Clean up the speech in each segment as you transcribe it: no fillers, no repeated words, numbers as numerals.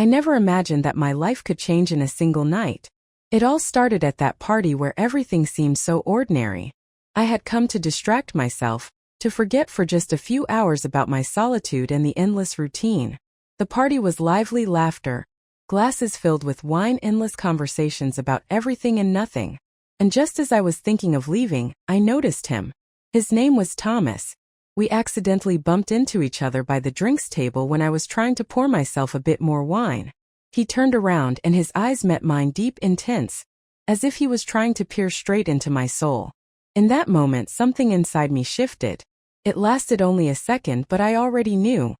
I never imagined that my life could change in a single night. It all started at that party where everything seemed so ordinary. I had come to distract myself, to forget for just a few hours about my solitude and the endless routine. The party was lively laughter, glasses filled with wine, endless conversations about everything and nothing. And just as I was thinking of leaving, I noticed him. His name was Thomas. We accidentally bumped into each other by the drinks table when I was trying to pour myself a bit more wine. He turned around and his eyes met mine, deep, intense, as if he was trying to peer straight into my soul. In that moment, something inside me shifted. It lasted only a second, but I already knew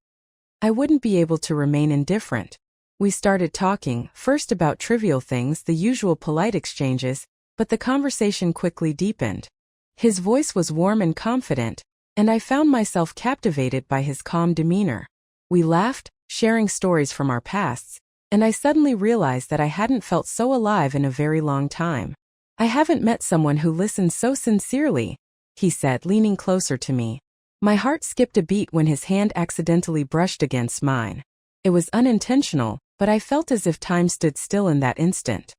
I wouldn't be able to remain indifferent. We started talking, first about trivial things, the usual polite exchanges, but the conversation quickly deepened. His voice was warm and confident, and I found myself captivated by his calm demeanor. We laughed, sharing stories from our pasts, and I suddenly realized that I hadn't felt so alive in a very long time. "I haven't met someone who listens so sincerely," he said, leaning closer to me. My heart skipped a beat when his hand accidentally brushed against mine. It was unintentional, but I felt as if time stood still in that instant.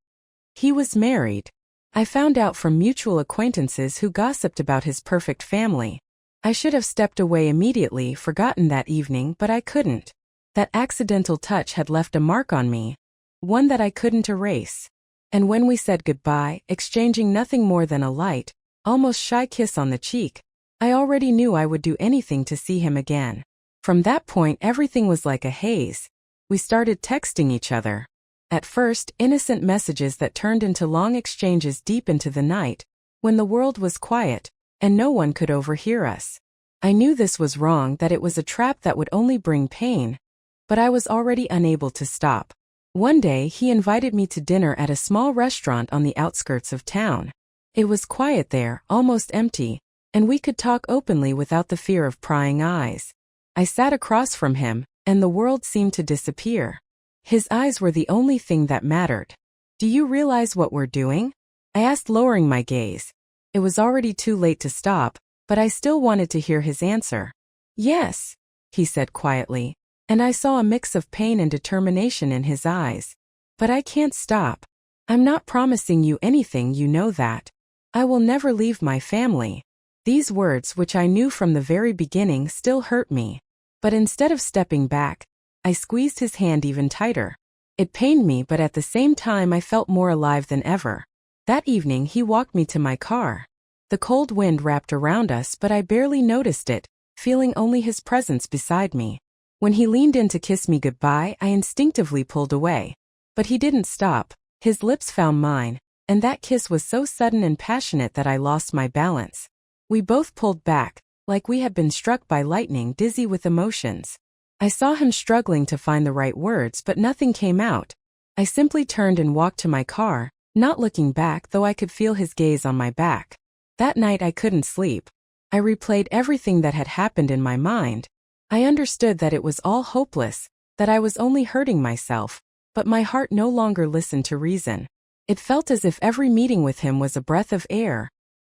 He was married. I found out from mutual acquaintances who gossiped about his perfect family. I should have stepped away immediately, forgotten that evening, but I couldn't. That accidental touch had left a mark on me, one that I couldn't erase. And when we said goodbye, exchanging nothing more than a light, almost shy kiss on the cheek, I already knew I would do anything to see him again. From that point, everything was like a haze. We started texting each other. At first, innocent messages that turned into long exchanges deep into the night, when the world was quiet, and no one could overhear us. I knew this was wrong, that it was a trap that would only bring pain, but I was already unable to stop. One day, he invited me to dinner at a small restaurant on the outskirts of town. It was quiet there, almost empty, and we could talk openly without the fear of prying eyes. I sat across from him, and the world seemed to disappear. His eyes were the only thing that mattered. "Do you realize what we're doing?" I asked, lowering my gaze. It was already too late to stop, but I still wanted to hear his answer. "Yes," he said quietly, and I saw a mix of pain and determination in his eyes. "But I can't stop. I'm not promising you anything, you know that. I will never leave my family." These words, which I knew from the very beginning, still hurt me. But instead of stepping back, I squeezed his hand even tighter. It pained me, but at the same time I felt more alive than ever. That evening he walked me to my car. The cold wind wrapped around us, but I barely noticed it, feeling only his presence beside me. When he leaned in to kiss me goodbye, I instinctively pulled away. But he didn't stop. His lips found mine, and that kiss was so sudden and passionate that I lost my balance. We both pulled back, like we had been struck by lightning, dizzy with emotions. I saw him struggling to find the right words, but nothing came out. I simply turned and walked to my car, not looking back, though I could feel his gaze on my back. That night I couldn't sleep. I replayed everything that had happened in my mind. I understood that it was all hopeless, that I was only hurting myself, but my heart no longer listened to reason. It felt as if every meeting with him was a breath of air,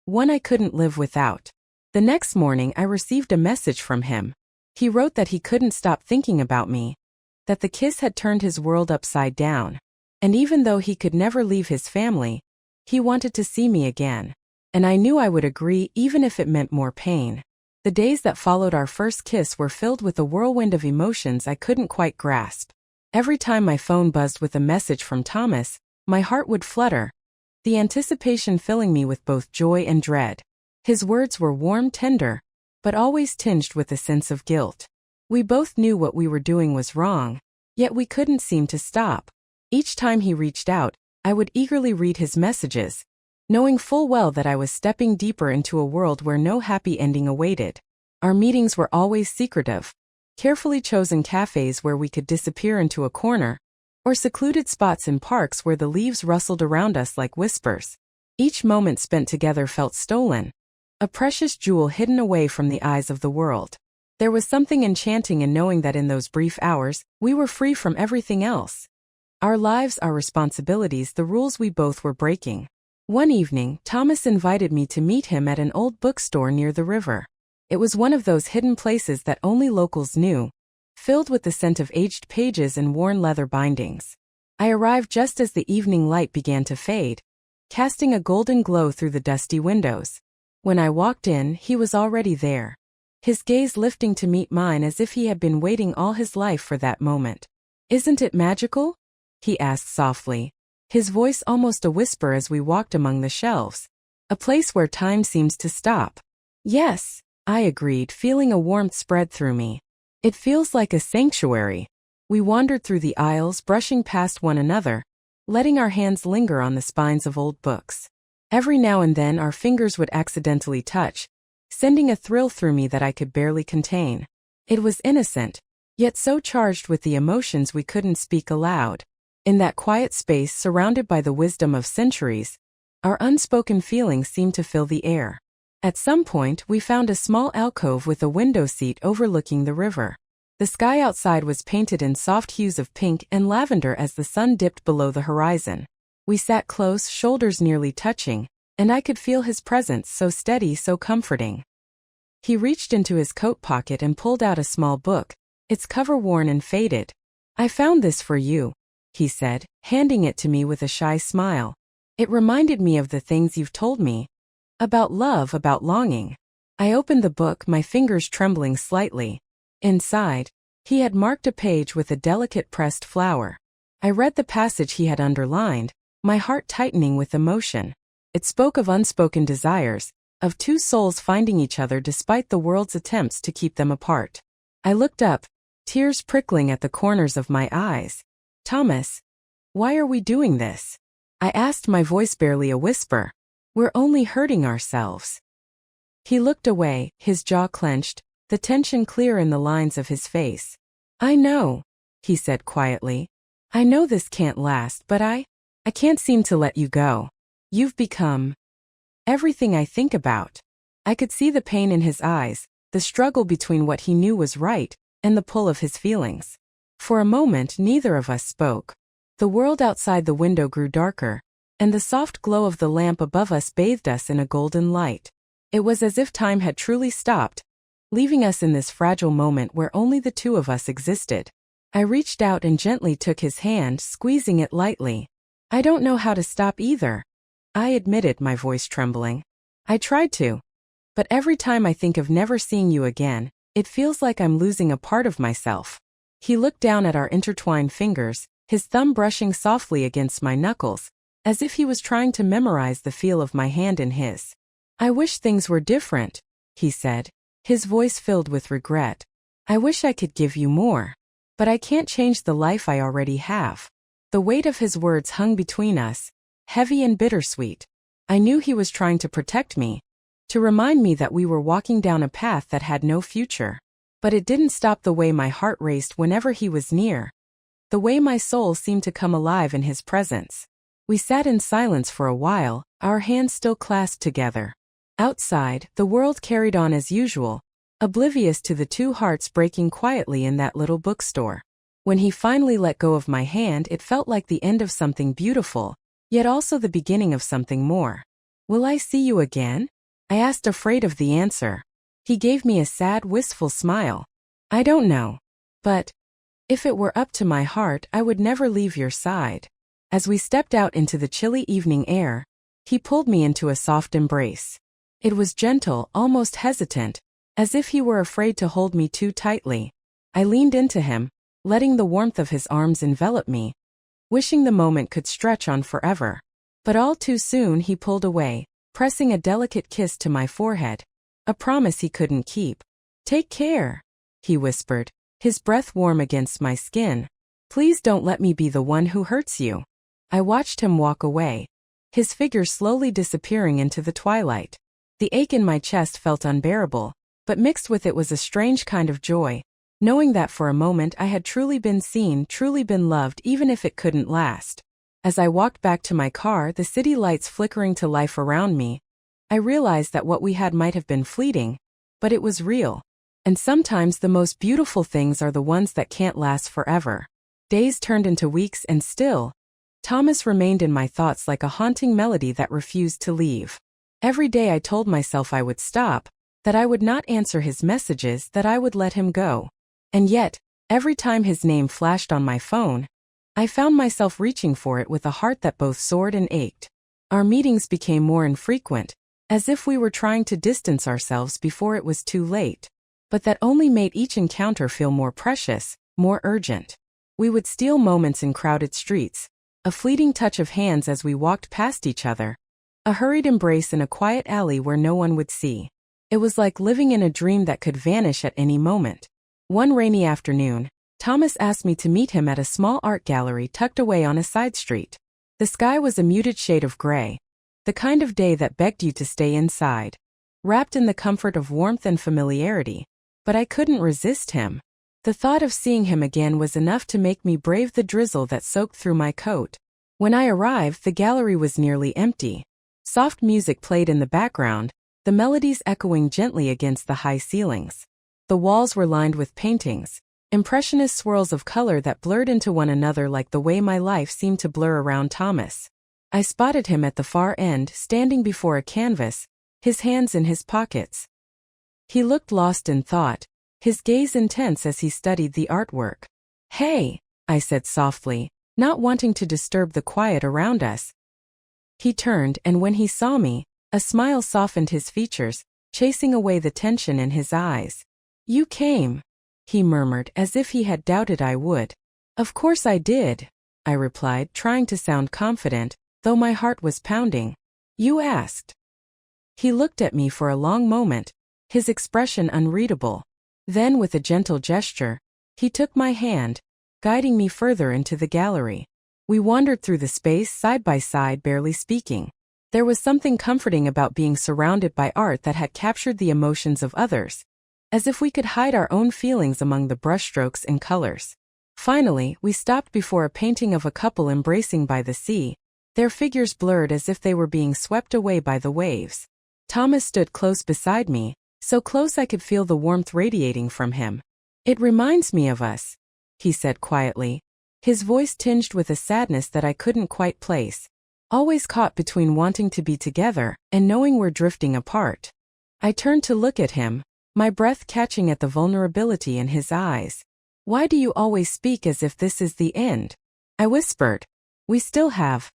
one I couldn't live without. The next morning I received a message from him. He wrote that he couldn't stop thinking about me, that the kiss had turned his world upside down, and even though he could never leave his family, he wanted to see me again. And I knew I would agree, even if it meant more pain. The days that followed our first kiss were filled with a whirlwind of emotions I couldn't quite grasp. Every time my phone buzzed with a message from Thomas, my heart would flutter, the anticipation filling me with both joy and dread. His words were warm, tender, but always tinged with a sense of guilt. We both knew what we were doing was wrong, yet we couldn't seem to stop. Each time he reached out, I would eagerly read his messages, knowing full well that I was stepping deeper into a world where no happy ending awaited. Our meetings were always secretive, carefully chosen cafes where we could disappear into a corner, or secluded spots in parks where the leaves rustled around us like whispers. Each moment spent together felt stolen, a precious jewel hidden away from the eyes of the world. There was something enchanting in knowing that in those brief hours, we were free from everything else. Our lives, our responsibilities, the rules we both were breaking. One evening, Thomas invited me to meet him at an old bookstore near the river. It was one of those hidden places that only locals knew, filled with the scent of aged pages and worn leather bindings. I arrived just as the evening light began to fade, casting a golden glow through the dusty windows. When I walked in, he was already there, his gaze lifting to meet mine as if he had been waiting all his life for that moment. "Isn't it magical?" he asked softly, his voice almost a whisper as we walked among the shelves. "A place where time seems to stop." "Yes," I agreed, feeling a warmth spread through me. "It feels like a sanctuary." We wandered through the aisles, brushing past one another, letting our hands linger on the spines of old books. Every now and then our fingers would accidentally touch, sending a thrill through me that I could barely contain. It was innocent, yet so charged with the emotions we couldn't speak aloud. In that quiet space surrounded by the wisdom of centuries, our unspoken feelings seemed to fill the air. At some point, we found a small alcove with a window seat overlooking the river. The sky outside was painted in soft hues of pink and lavender as the sun dipped below the horizon. We sat close, shoulders nearly touching, and I could feel his presence, so steady, so comforting. He reached into his coat pocket and pulled out a small book, its cover worn and faded. "I found this for you," he said, handing it to me with a shy smile. "It reminded me of the things you've told me. About love, about longing." I opened the book, my fingers trembling slightly. Inside, he had marked a page with a delicate pressed flower. I read the passage he had underlined, my heart tightening with emotion. It spoke of unspoken desires, of two souls finding each other despite the world's attempts to keep them apart. I looked up, tears prickling at the corners of my eyes. "Thomas, why are we doing this?" I asked, my voice barely a whisper. "We're only hurting ourselves." He looked away, his jaw clenched, the tension clear in the lines of his face. "I know," he said quietly. "I know this can't last, but I can't seem to let you go. You've become everything I think about." I could see the pain in his eyes, the struggle between what he knew was right and the pull of his feelings. For a moment, neither of us spoke. The world outside the window grew darker, and the soft glow of the lamp above us bathed us in a golden light. It was as if time had truly stopped, leaving us in this fragile moment where only the two of us existed. I reached out and gently took his hand, squeezing it lightly. "I don't know how to stop either," I admitted, my voice trembling. "I tried to. But every time I think of never seeing you again, it feels like I'm losing a part of myself." He looked down at our intertwined fingers, his thumb brushing softly against my knuckles, as if he was trying to memorize the feel of my hand in his. "I wish things were different," he said, his voice filled with regret. "I wish I could give you more. But I can't change the life I already have." The weight of his words hung between us, heavy and bittersweet. I knew he was trying to protect me, to remind me that we were walking down a path that had no future. But it didn't stop the way my heart raced whenever he was near, the way my soul seemed to come alive in his presence. We sat in silence for a while, our hands still clasped together. Outside, the world carried on as usual, oblivious to the two hearts breaking quietly in that little bookstore. When he finally let go of my hand, it felt like the end of something beautiful, yet also the beginning of something more. "Will I see you again?" I asked, afraid of the answer. He gave me a sad, wistful smile. "I don't know. But if it were up to my heart, I would never leave your side." As we stepped out into the chilly evening air, he pulled me into a soft embrace. It was gentle, almost hesitant, as if he were afraid to hold me too tightly. I leaned into him, letting the warmth of his arms envelop me, wishing the moment could stretch on forever. But all too soon he pulled away, pressing a delicate kiss to my forehead, a promise he couldn't keep. "Take care," he whispered, his breath warm against my skin. "Please don't let me be the one who hurts you." I watched him walk away, his figure slowly disappearing into the twilight. The ache in my chest felt unbearable, but mixed with it was a strange kind of joy, knowing that for a moment I had truly been seen, truly been loved, even if it couldn't last. As I walked back to my car, the city lights flickering to life around me, I realized that what we had might have been fleeting, but it was real. And sometimes the most beautiful things are the ones that can't last forever. Days turned into weeks, and still, Thomas remained in my thoughts like a haunting melody that refused to leave. Every day I told myself I would stop, that I would not answer his messages, that I would let him go. And yet, Every time his name flashed on my phone, I found myself reaching for it with a heart that both soared and ached. Our meetings became more infrequent, as if we were trying to distance ourselves before it was too late. But that only made each encounter feel more precious, more urgent. We would steal moments in crowded streets, a fleeting touch of hands as we walked past each other, a hurried embrace in a quiet alley where no one would see. It was like living in a dream that could vanish at any moment. One rainy afternoon, Thomas asked me to meet him at a small art gallery tucked away on a side street. The sky was a muted shade of gray, the kind of day that begged you to stay inside, wrapped in the comfort of warmth and familiarity. But I couldn't resist him. The thought of seeing him again was enough to make me brave the drizzle that soaked through my coat. When I arrived, the gallery was nearly empty. Soft music played in the background, the melodies echoing gently against the high ceilings. The walls were lined with paintings, impressionist swirls of color that blurred into one another like the way my life seemed to blur around Thomas. I spotted him at the far end, standing before a canvas, his hands in his pockets. He looked lost in thought, his gaze intense as he studied the artwork. "Hey," I said softly, not wanting to disturb the quiet around us. He turned, and when he saw me, a smile softened his features, chasing away the tension in his eyes. "You came," he murmured as if he had doubted I would. "Of course I did," I replied, trying to sound confident, though my heart was pounding. "You asked." He looked at me for a long moment, his expression unreadable. Then, with a gentle gesture, he took my hand, guiding me further into the gallery. We wandered through the space side by side, barely speaking. There was something comforting about being surrounded by art that had captured the emotions of others, as if we could hide our own feelings among the brushstrokes and colors. Finally, we stopped before a painting of a couple embracing by the sea, their figures blurred as if they were being swept away by the waves. Thomas stood close beside me, so close I could feel the warmth radiating from him. "It reminds me of us," he said quietly, his voice tinged with a sadness that I couldn't quite place. "Always caught between wanting to be together and knowing we're drifting apart." I turned to look at him, my breath catching at the vulnerability in his eyes. "Why do you always speak as if this is the end?" I whispered. "We still have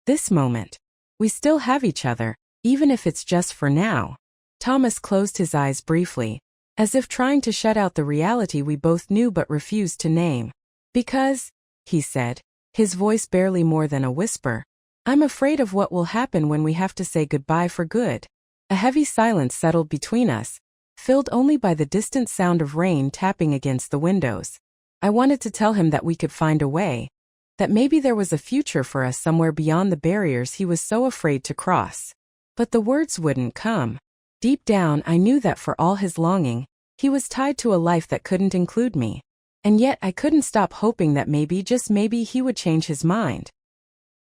this moment. We still have each other, even if it's just for now." Thomas closed his eyes briefly, as if trying to shut out the reality we both knew but refused to name. "Because," he said, his voice barely more than a whisper, "I'm afraid of what will happen when we have to say goodbye for good." A heavy silence settled between us, filled only by the distant sound of rain tapping against the windows. I wanted to tell him that we could find a way, that maybe there was a future for us somewhere beyond the barriers he was so afraid to cross. But the words wouldn't come. Deep down, I knew that for all his longing, he was tied to a life that couldn't include me. And yet I couldn't stop hoping that maybe, just maybe, he would change his mind.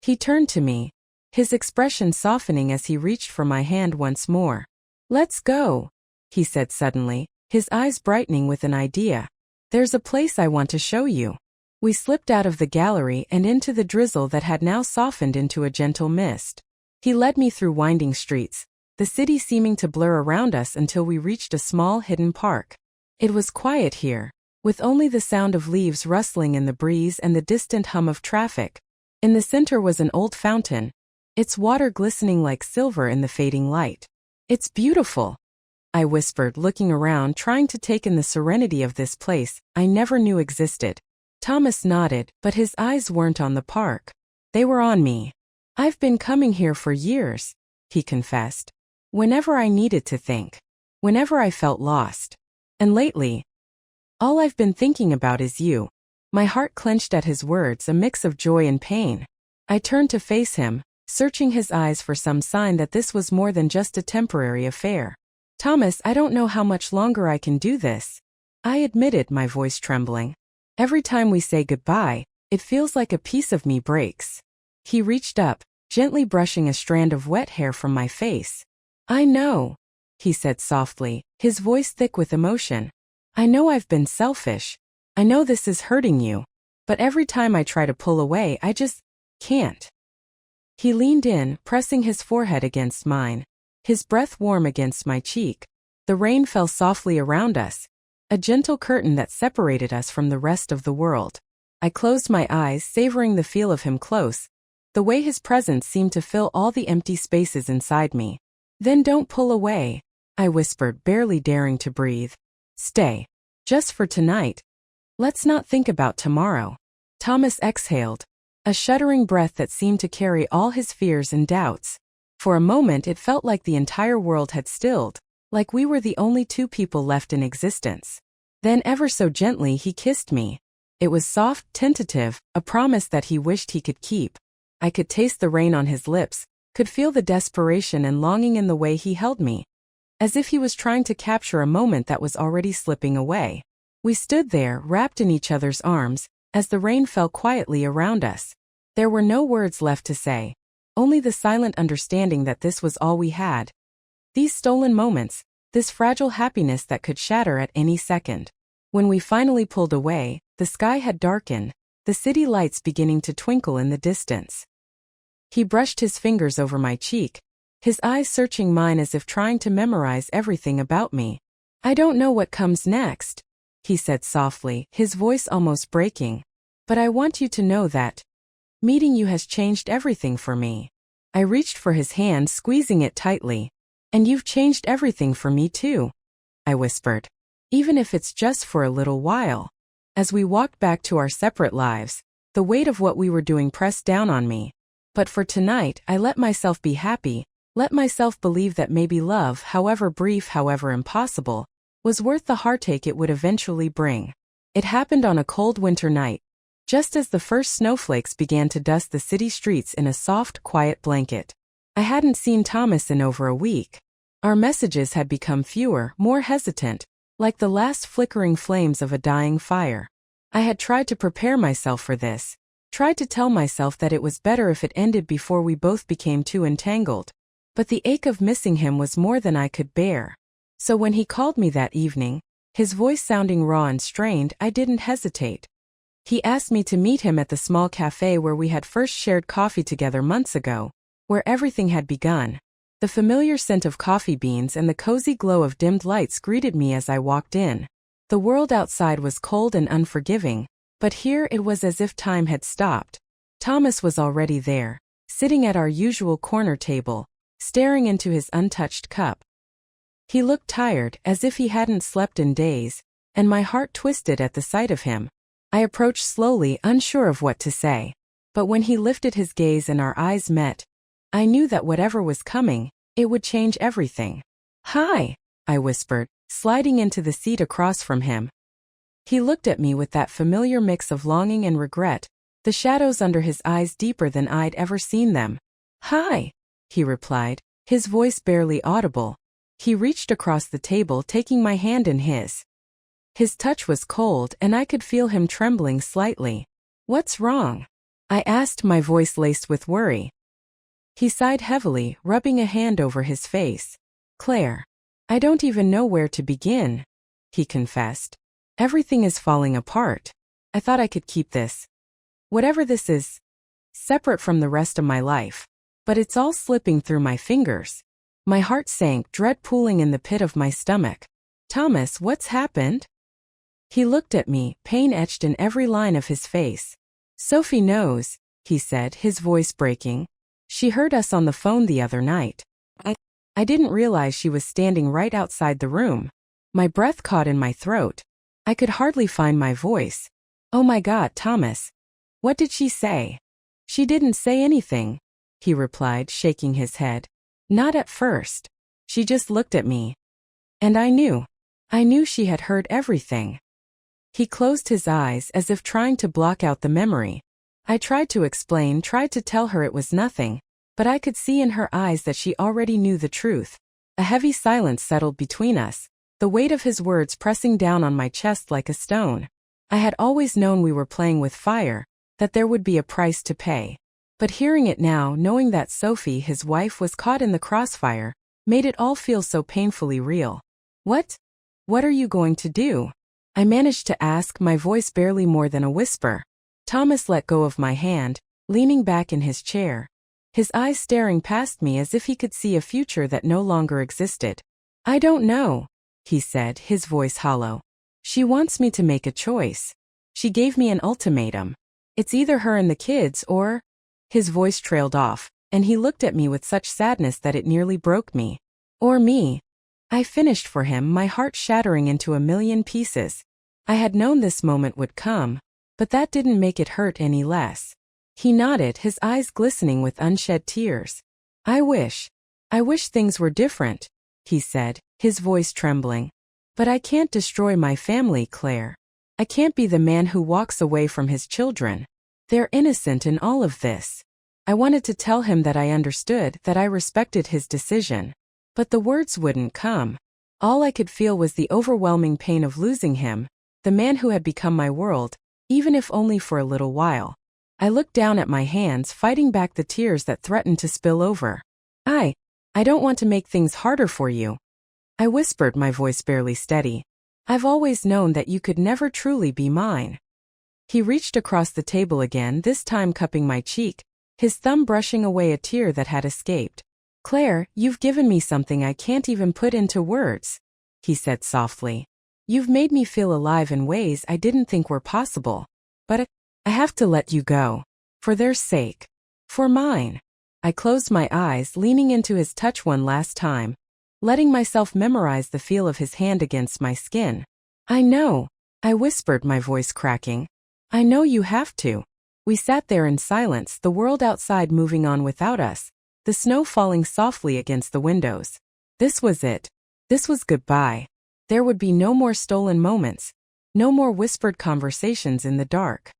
He turned to me, his expression softening as he reached for my hand once more. "Let's go," he said suddenly, his eyes brightening with an idea. "There's a place I want to show you." We slipped out of the gallery and into the drizzle that had now softened into a gentle mist. He led me through winding streets, the city seeming to blur around us until we reached a small hidden park. It was quiet here, with only the sound of leaves rustling in the breeze and the distant hum of traffic. In the center was an old fountain, its water glistening like silver in the fading light. "It's beautiful," I whispered, looking around, trying to take in the serenity of this place I never knew existed. Thomas nodded, but his eyes weren't on the park. They were on me. "I've been coming here for years," he confessed. "Whenever I needed to think. Whenever I felt lost. And lately, all I've been thinking about is you." My heart clenched at his words, a mix of joy and pain. I turned to face him, searching his eyes for some sign that this was more than just a temporary affair. "Thomas, I don't know how much longer I can do this," I admitted, my voice trembling. "Every time we say goodbye, it feels like a piece of me breaks." He reached up, gently brushing a strand of wet hair from my face. "I know," he said softly, his voice thick with emotion. "I know I've been selfish. I know this is hurting you. But every time I try to pull away, I just can't." He leaned in, pressing his forehead against mine, his breath warm against my cheek. The rain fell softly around us, a gentle curtain that separated us from the rest of the world. I closed my eyes, savoring the feel of him close, the way his presence seemed to fill all the empty spaces inside me. Then don't pull away, I whispered, barely daring to breathe. Stay. Just for tonight. Let's not think about tomorrow. Thomas exhaled, a shuddering breath that seemed to carry all his fears and doubts. For a moment it felt like the entire world had stilled, like we were the only two people left in existence. Then ever so gently he kissed me. It was soft, tentative, a promise that he wished he could keep. I could taste the rain on his lips, could feel the desperation and longing in the way he held me, as if he was trying to capture a moment that was already slipping away. We stood there, wrapped in each other's arms, as the rain fell quietly around us. There were no words left to say, only the silent understanding that this was all we had. These stolen moments, this fragile happiness that could shatter at any second. When we finally pulled away, the sky had darkened, the city lights beginning to twinkle in the distance. He brushed his fingers over my cheek, his eyes searching mine as if trying to memorize everything about me. I don't know what comes next, he said softly, his voice almost breaking. But I want you to know that meeting you has changed everything for me. I reached for his hand, squeezing it tightly. And you've changed everything for me too, I whispered. Even if it's just for a little while. As we walked back to our separate lives, the weight of what we were doing pressed down on me. But for tonight, I let myself be happy, let myself believe that maybe love, however brief, however impossible, was worth the heartache it would eventually bring. It happened on a cold winter night, just as the first snowflakes began to dust the city streets in a soft, quiet blanket. I hadn't seen Thomas in over a week. Our messages had become fewer, more hesitant, like the last flickering flames of a dying fire. I had tried to prepare myself for this, tried to tell myself that it was better if it ended before we both became too entangled. But the ache of missing him was more than I could bear. So when he called me that evening, his voice sounding raw and strained, I didn't hesitate. He asked me to meet him at the small cafe where we had first shared coffee together months ago, where everything had begun. The familiar scent of coffee beans and the cozy glow of dimmed lights greeted me as I walked in. The world outside was cold and unforgiving, but here it was as if time had stopped. Thomas was already there, sitting at our usual corner table, staring into his untouched cup. He looked tired, as if he hadn't slept in days, and my heart twisted at the sight of him. I approached slowly, unsure of what to say. But when he lifted his gaze and our eyes met, I knew that whatever was coming, it would change everything. "Hi," I whispered, sliding into the seat across from him. He looked at me with that familiar mix of longing and regret, the shadows under his eyes deeper than I'd ever seen them. "Hi," he replied, his voice barely audible. He reached across the table, taking my hand in his. His touch was cold, and I could feel him trembling slightly. "What's wrong?" I asked, my voice laced with worry. He sighed heavily, rubbing a hand over his face. "Claire, I don't even know where to begin," he confessed. "Everything is falling apart. I thought I could keep this, whatever this is, separate from the rest of my life. But it's all slipping through my fingers." My heart sank, dread pooling in the pit of my stomach. "Thomas, what's happened?" He looked at me, pain etched in every line of his face. "Sophie knows," he said, his voice breaking. "She heard us on the phone the other night. I didn't realize she was standing right outside the room." My breath caught in my throat. I could hardly find my voice. "Oh my God, Thomas. What did she say?" "She didn't say anything," he replied, shaking his head. "Not at first. She just looked at me. And I knew she had heard everything." He closed his eyes as if trying to block out the memory. I tried to explain, tried to tell her it was nothing, but I could see in her eyes that she already knew the truth. A heavy silence settled between us, the weight of his words pressing down on my chest like a stone. I had always known we were playing with fire, that there would be a price to pay. But hearing it now, knowing that Sophie, his wife, was caught in the crossfire, made it all feel so painfully real. What are you going to do?" I managed to ask, my voice barely more than a whisper. Thomas let go of my hand, leaning back in his chair, his eyes staring past me as if he could see a future that no longer existed. "I don't know," he said, his voice hollow. She wants me to make a choice. She gave me an ultimatum. It's either her and the kids or... His voice trailed off, and he looked at me with such sadness that it nearly broke me. Or me. I finished for him, my heart shattering into a million pieces. I had known this moment would come, but that didn't make it hurt any less. He nodded, his eyes glistening with unshed tears. I wish things were different, he said, his voice trembling. But I can't destroy my family, Claire. I can't be the man who walks away from his children. They're innocent in all of this. I wanted to tell him that I understood, that I respected his decision. But the words wouldn't come. All I could feel was the overwhelming pain of losing him, the man who had become my world, even if only for a little while. I looked down at my hands, fighting back the tears that threatened to spill over. I don't want to make things harder for you. I whispered, my voice barely steady. I've always known that you could never truly be mine. He reached across the table again, this time cupping my cheek, his thumb brushing away a tear that had escaped. Claire, you've given me something I can't even put into words, he said softly. You've made me feel alive in ways I didn't think were possible. But I have to let you go. For their sake. For mine. I closed my eyes, leaning into his touch one last time, letting myself memorize the feel of his hand against my skin. I know, I whispered, my voice cracking. I know you have to. We sat there in silence, the world outside moving on without us, the snow falling softly against the windows. This was it. This was goodbye. There would be no more stolen moments, no more whispered conversations in the dark.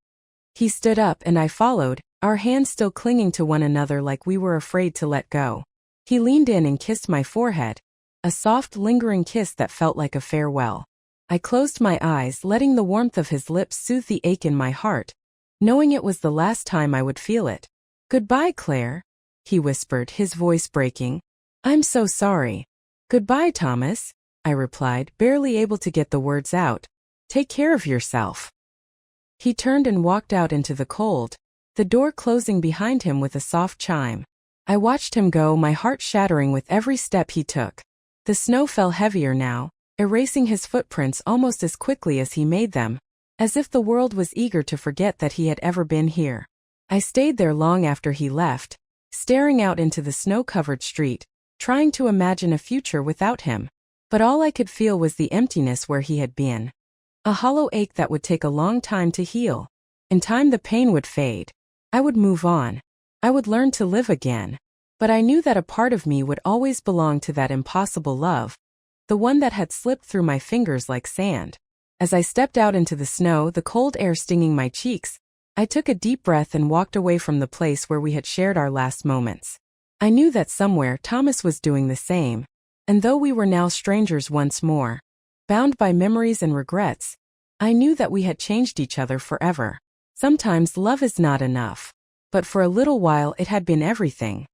He stood up and I followed, our hands still clinging to one another like we were afraid to let go. He leaned in and kissed my forehead, a soft, lingering kiss that felt like a farewell. I closed my eyes, letting the warmth of his lips soothe the ache in my heart, knowing it was the last time I would feel it. Goodbye, Claire, he whispered, his voice breaking. I'm so sorry. Goodbye, Thomas, I replied, barely able to get the words out. Take care of yourself. He turned and walked out into the cold, the door closing behind him with a soft chime. I watched him go, my heart shattering with every step he took. The snow fell heavier now, erasing his footprints almost as quickly as he made them, as if the world was eager to forget that he had ever been here. I stayed there long after he left, staring out into the snow-covered street, trying to imagine a future without him. But all I could feel was the emptiness where he had been. A hollow ache that would take a long time to heal. In time the pain would fade. I would move on. I would learn to live again. But I knew that a part of me would always belong to that impossible love, the one that had slipped through my fingers like sand. As I stepped out into the snow, the cold air stinging my cheeks, I took a deep breath and walked away from the place where we had shared our last moments. I knew that somewhere Thomas was doing the same, and though we were now strangers once more, bound by memories and regrets, I knew that we had changed each other forever. Sometimes love is not enough, but for a little while it had been everything.